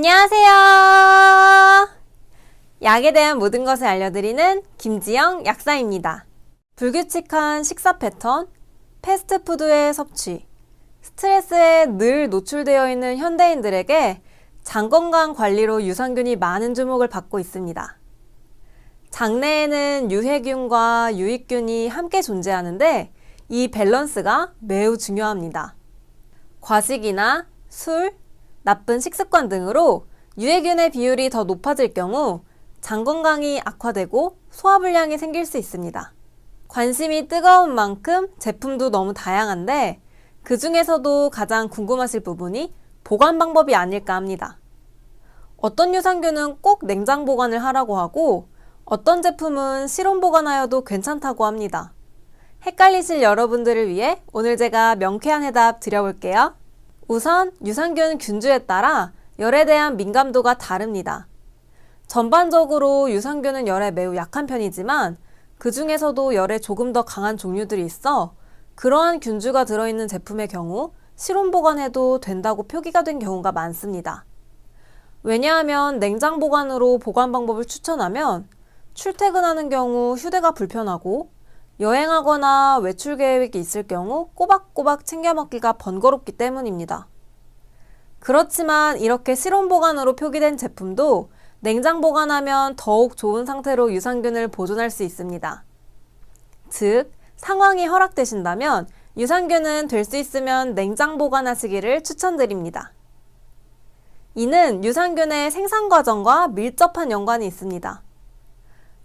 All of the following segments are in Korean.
안녕하세요. 약에 대한 모든 것을 알려드리는 김지영 약사입니다. 불규칙한 식사 패턴, 패스트푸드의 섭취, 스트레스에 늘 노출되어 있는 현대인들에게 장 건강 관리로 유산균이 많은 주목을 받고 있습니다. 장내에는 유해균과 유익균이 함께 존재하는데 이 밸런스가 매우 중요합니다. 과식이나 술, 나쁜 식습관 등으로 유해균의 비율이 더 높아질 경우 장 건강이 악화되고 소화불량이 생길 수 있습니다. 관심이 뜨거운 만큼 제품도 너무 다양한데 그 중에서도 가장 궁금하실 부분이 보관 방법이 아닐까 합니다. 어떤 유산균은 꼭 냉장 보관을 하라고 하고 어떤 제품은 실온 보관하여도 괜찮다고 합니다. 헷갈리실 여러분들을 위해 오늘 제가 명쾌한 해답 드려볼게요. 우선 유산균 균주에 따라 열에 대한 민감도가 다릅니다. 전반적으로 유산균은 열에 매우 약한 편이지만 그 중에서도 열에 조금 더 강한 종류들이 있어 그러한 균주가 들어있는 제품의 경우 실온 보관해도 된다고 표기가 된 경우가 많습니다. 왜냐하면 냉장 보관으로 보관 방법을 추천하면 출퇴근하는 경우 휴대가 불편하고 여행하거나 외출 계획이 있을 경우 꼬박꼬박 챙겨 먹기가 번거롭기 때문입니다. 그렇지만 이렇게 실온 보관으로 표기된 제품도 냉장 보관하면 더욱 좋은 상태로 유산균을 보존할 수 있습니다. 즉, 상황이 허락되신다면 유산균은 될 수 있으면 냉장 보관하시기를 추천드립니다. 이는 유산균의 생산 과정과 밀접한 연관이 있습니다.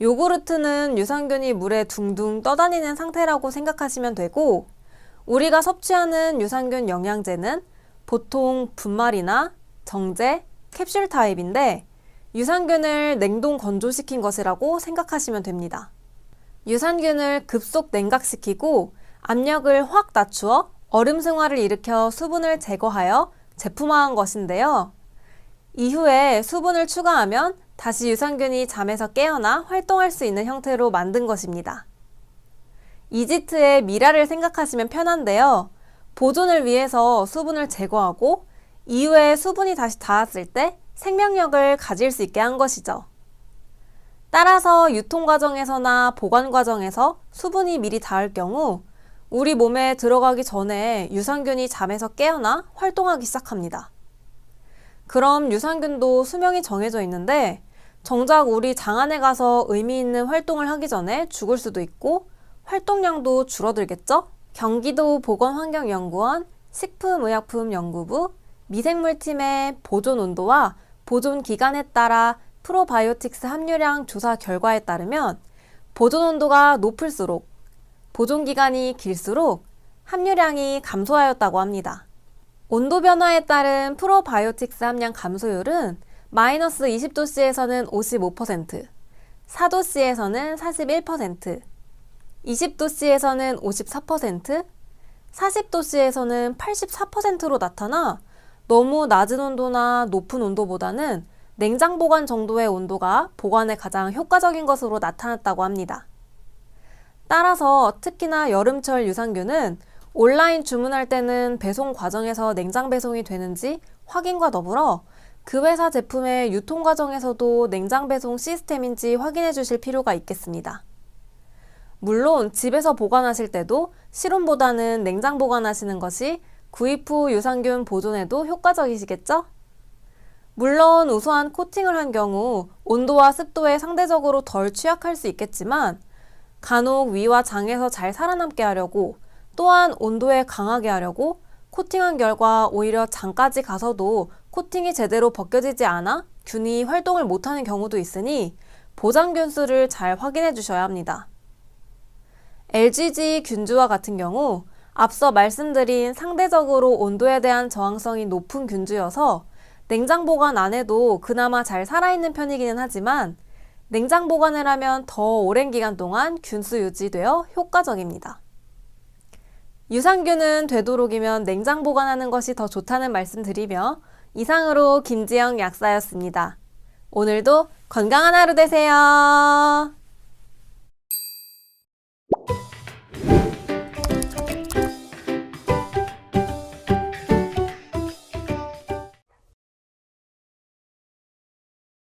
요구르트는 유산균이 물에 둥둥 떠다니는 상태라고 생각하시면 되고 우리가 섭취하는 유산균 영양제는 보통 분말이나 정제, 캡슐 타입인데 유산균을 냉동 건조시킨 것이라고 생각하시면 됩니다. 유산균을 급속 냉각시키고 압력을 확 낮추어 얼음 승화를 일으켜 수분을 제거하여 제품화한 것인데요. 이후에 수분을 추가하면 다시 유산균이 잠에서 깨어나 활동할 수 있는 형태로 만든 것입니다. 이집트의 미라를 생각하시면 편한데요. 보존을 위해서 수분을 제거하고 이후에 수분이 다시 닿았을 때 생명력을 가질 수 있게 한 것이죠. 따라서 유통 과정에서나 보관 과정에서 수분이 미리 닿을 경우 우리 몸에 들어가기 전에 유산균이 잠에서 깨어나 활동하기 시작합니다. 그럼 유산균도 수명이 정해져 있는데 정작 우리 장 안에 가서 의미 있는 활동을 하기 전에 죽을 수도 있고 활동량도 줄어들겠죠? 경기도 보건환경연구원 식품의약품연구부 미생물팀의 보존 온도와 보존 기간에 따라 프로바이오틱스 함유량 조사 결과에 따르면 보존 온도가 높을수록 보존 기간이 길수록 함유량이 감소하였다고 합니다. 온도 변화에 따른 프로바이오틱스 함량 감소율은 마이너스 20도씨에서는 55%, 4도씨에서는 41%, 20도씨에서는 54%, 40도씨에서는 84%로 나타나 너무 낮은 온도나 높은 온도보다는 냉장 보관 정도의 온도가 보관에 가장 효과적인 것으로 나타났다고 합니다. 따라서 특히나 여름철 유산균은 온라인 주문할 때는 배송 과정에서 냉장 배송이 되는지 확인과 더불어 그 회사 제품의 유통 과정에서도 냉장 배송 시스템인지 확인해 주실 필요가 있겠습니다. 물론 집에서 보관하실 때도 실온보다는 냉장 보관하시는 것이 구입 후 유산균 보존에도 효과적이시겠죠? 물론 우수한 코팅을 한 경우 온도와 습도에 상대적으로 덜 취약할 수 있겠지만 간혹 위와 장에서 잘 살아남게 하려고 또한 온도에 강하게 하려고 코팅한 결과 오히려 장까지 가서도 코팅이 제대로 벗겨지지 않아 균이 활동을 못하는 경우도 있으니 보장균 수를 잘 확인해 주셔야 합니다. LGG 균주와 같은 경우 앞서 말씀드린 상대적으로 온도에 대한 저항성이 높은 균주여서 냉장 보관 안 해도 그나마 잘 살아있는 편이기는 하지만 냉장 보관을 하면 더 오랜 기간 동안 균수 유지되어 효과적입니다. 유산균은 되도록이면 냉장 보관하는 것이 더 좋다는 말씀 드리며 이상으로 김지영 약사였습니다. 오늘도 건강한 하루 되세요.